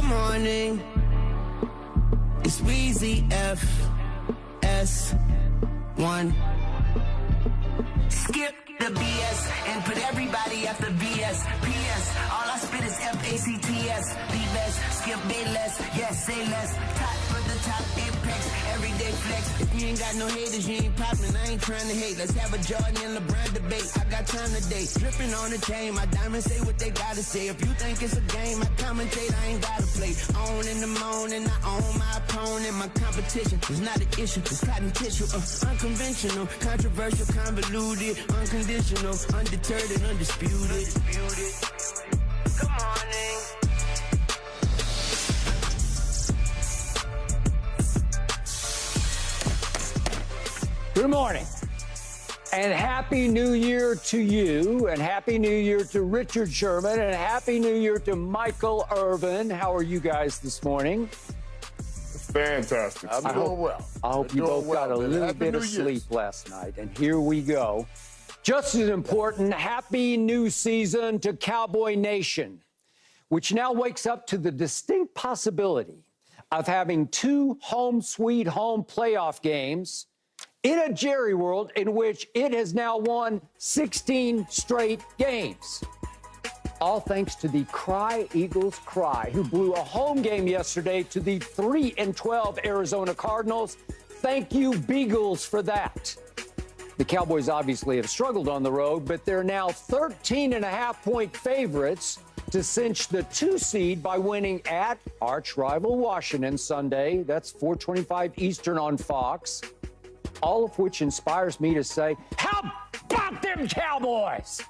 morning. It's Weezy FS1. Skip the BS and put everybody after BS. PS, all I spit is FACTS. Be best, skip Bayless, yes, say less. Top for the top, apex, everyday flex. If you ain't got no haters, you ain't poppin', I ain't trying to hate. Let's have a Jordan and LeBron debate. I got time today, dripping on the chain. My diamonds say what they gotta say. If you think it's a game, I commentate, I ain't gotta play. On in the morning, I own my opponent. My competition is not an issue, it's cotton tissue. Unconventional, controversial, convoluted, unconditional, undeterred and undisputed. Good morning. Good morning. And Happy New Year to you, and Happy New Year to Richard Sherman, and Happy New Year to Michael Irvin. How are you guys this morning? Fantastic. I'm doing well. I hope you both got a little bit of sleep last night. And here we go. Just as important, Happy New Season to Cowboy Nation, which now wakes up to the distinct possibility of having 2 home sweet home playoff games in a Jerry world in which it has now won 16 straight games. All thanks to the Cry Eagles Cry, who blew a home game yesterday to the 3-12 Arizona Cardinals. Thank you, Beagles, for that. The Cowboys obviously have struggled on the road, but they're now 13.5-point favorites to cinch the 2 seed by winning at arch rival Washington Sunday. That's 4:25 Eastern on Fox. All of which inspires me to say, how about them Cowboys?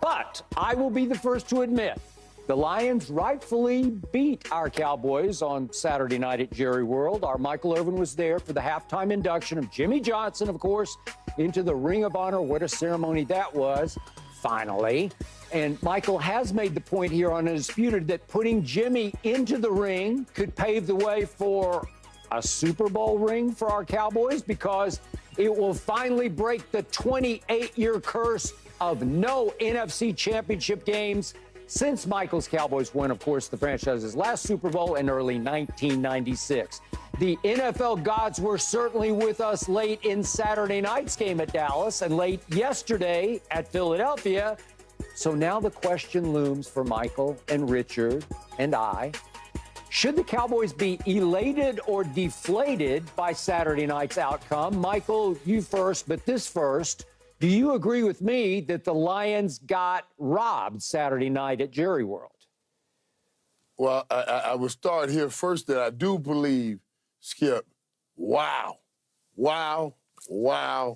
But I will be the first to admit, the Lions rightfully beat our Cowboys on Saturday night at Jerry World. Our Michael Irvin was there for the halftime induction of Jimmy Johnson, of course, into the Ring of Honor. What a ceremony that was, finally. And Michael has made the point here on Undisputed that putting Jimmy into the ring could pave the way for a Super Bowl ring for our Cowboys, because it will finally break the 28-year curse of no NFC Championship games since Michael's Cowboys won, of course, the franchise's last Super Bowl in early 1996. The NFL gods were certainly with us late in Saturday night's game at Dallas and late yesterday at Philadelphia. So now the question looms for Michael and Richard and I. Should the Cowboys be elated or deflated by Saturday night's outcome? Michael, you first, but this first. Do you agree with me that the Lions got robbed Saturday night at Jerry World? Well, I will start here first that I do believe, Skip, wow, on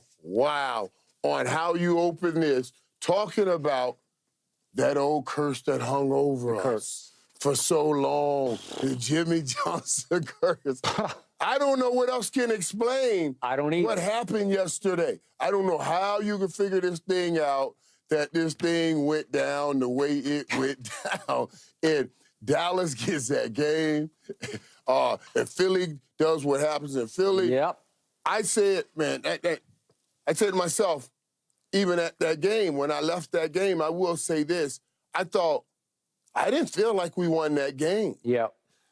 how you open this, talking about that old curse that hung over us for so long, the Jimmy Johnson curse. I don't know what else can explain what happened yesterday. I don't know how you can figure this thing out, that this thing went down the way it went down. And Dallas gets that game. And Philly does what happens in Philly. Yep. I said, man, I said to myself, even at that game, when I left that game, I will say this. I thought, I didn't feel like we won that game. Yeah.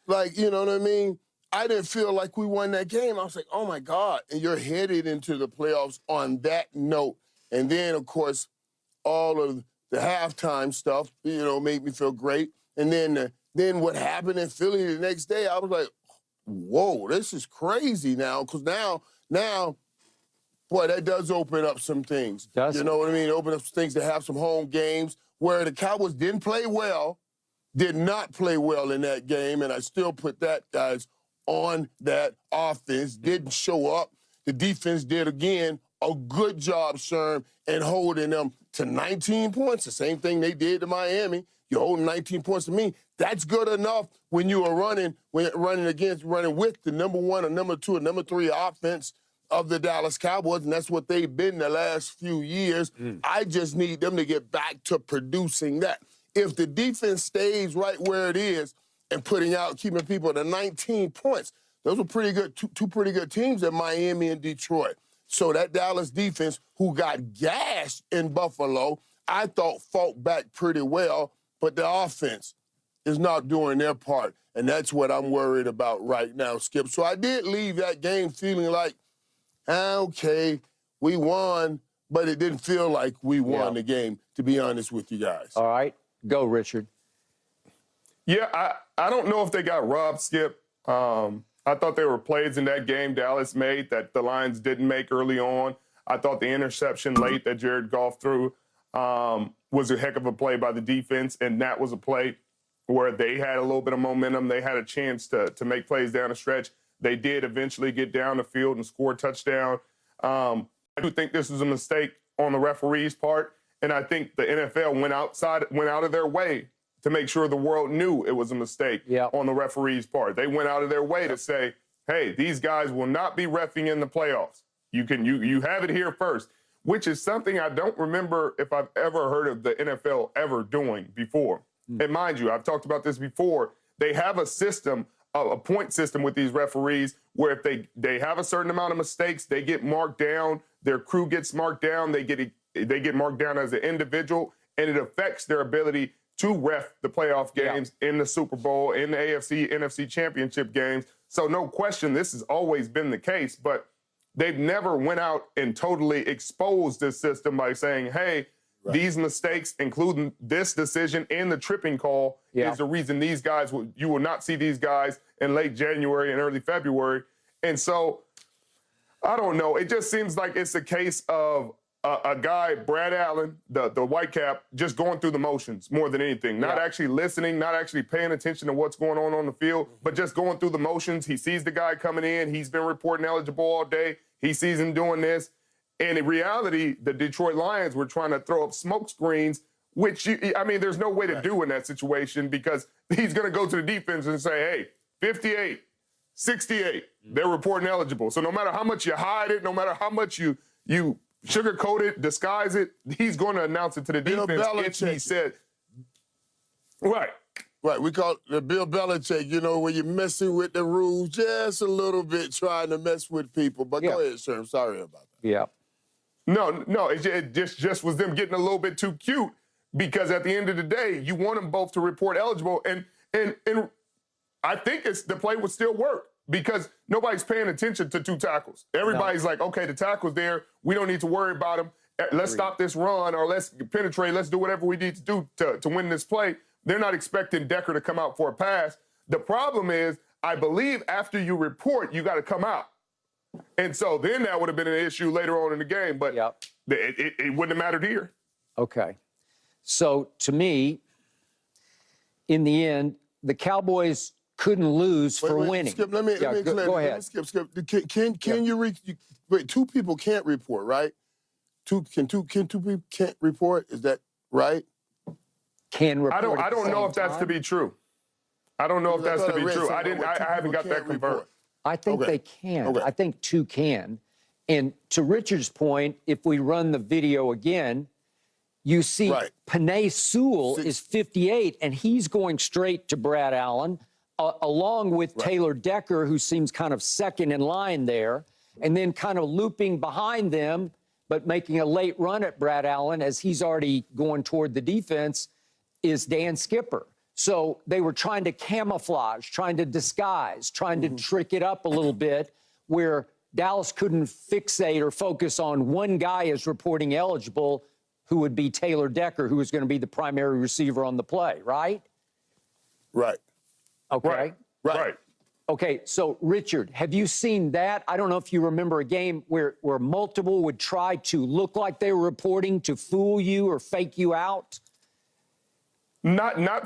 Like, you know what I mean? I didn't feel like we won that game. I was like, oh, my God. And you're headed into the playoffs on that note. And then, of course, all of the halftime stuff, you know, made me feel great. And then what happened in Philly the next day, I was like, whoa, this is crazy now. Because now, boy, that does open up some things. You know what I mean? Open up some things to have some home games where the Cowboys didn't play well, did not play well in that game, and I still put that, guys, on that offense. Didn't show up. The defense did, again, a good job, Sherm, in holding them to 19 points. The same thing they did to Miami. You hold 19 points to me. That's good enough when you are running with the number 1 or number 2 or number 3 offense of the Dallas Cowboys, and that's what they've been the last few years. I just need them to get back to producing that. If the defense stays right where it is and keeping people to 19 points, those were pretty good, two pretty good teams at Miami and Detroit. So that Dallas defense, who got gashed in Buffalo, I thought fought back pretty well, but the offense, is not doing their part. And that's what I'm worried about right now, Skip. So I did leave that game feeling like, okay, we won, but it didn't feel like we won the game, to be honest with you guys. All right. Go, Richard. Yeah, I don't know if they got robbed, Skip. I thought there were plays in that game Dallas made that the Lions didn't make early on. I thought the interception late that Jared Goff threw was a heck of a play by the defense, and that was a play where they had a little bit of momentum. They had a chance to make plays down the stretch. They did eventually get down the field and score a touchdown. I do think this was a mistake on the referee's part, and I think the NFL went out of their way to make sure the world knew it was a mistake on the referee's part. They went out of their way to say, hey, these guys will not be reffing in the playoffs. You have it here first, which is something I don't remember if I've ever heard of the NFL ever doing before. And mind you, I've talked about this before. They have a system, a point system with these referees where if they have a certain amount of mistakes, they get marked down, their crew gets marked down, they get marked down as an individual, and it affects their ability to ref the playoff games in the Super Bowl, in the AFC, NFC championship games. So no question, this has always been the case, but they've never went out and totally exposed this system by saying, hey, these mistakes, including this decision and the tripping call, is the reason these guys, you will not see these guys in late January and early February. And so, I don't know. It just seems like it's a case of a guy, Brad Allen, the white cap, just going through the motions more than anything. Not actually listening, not actually paying attention to what's going on the field, but just going through the motions. He sees the guy coming in. He's been reporting eligible all day. He sees him doing this. And in reality, the Detroit Lions were trying to throw up smoke screens, which, there's no way to do in that situation because he's going to go to the defense and say, hey, 58, 68, they're reporting eligible. So no matter how much you hide it, no matter how much you sugarcoat it, disguise it, he's going to announce it to the defense if he said. Right. Right, we call it the Bill Belichick, when you're messing with the rules just a little bit, trying to mess with people. But go ahead, sir. I'm sorry about that. Yeah. No, it just was them getting a little bit too cute because at the end of the day, you want them both to report eligible. And I think the play would still work because nobody's paying attention to two tackles. Everybody's like, okay, the tackle's there. We don't need to worry about him. Let's stop this run or let's penetrate. Let's do whatever we need to do to win this play. They're not expecting Decker to come out for a pass. The problem is, I believe after you report, you got to come out. And so then that would have been an issue later on in the game, but it wouldn't have mattered here. Okay. So to me, in the end, the Cowboys couldn't lose for winning. Skip, let me go ahead. Skip. Can you reach? Wait, two people can't report, right? Two people can't report. Is that right? Can report. I don't know if that's to be true. I don't know if that's to be true. I haven't got that confirmed. I think they can. Okay. I think two can. And to Richard's point, if we run the video again, you see Penei Sewell is 58, and he's going straight to Brad Allen, along with Taylor Decker, who seems kind of second in line there, and then kind of looping behind them, but making a late run at Brad Allen as he's already going toward the defense, is Dan Skipper. So they were trying to camouflage, trying to disguise, trying to trick it up a little bit where Dallas couldn't fixate or focus on one guy as reporting eligible, who would be Taylor Decker, who was going to be the primary receiver on the play, right? Right. Okay. Right. Okay, so Richard, have you seen that? I don't know if you remember a game where multiple would try to look like they were reporting to fool you or fake you out. Not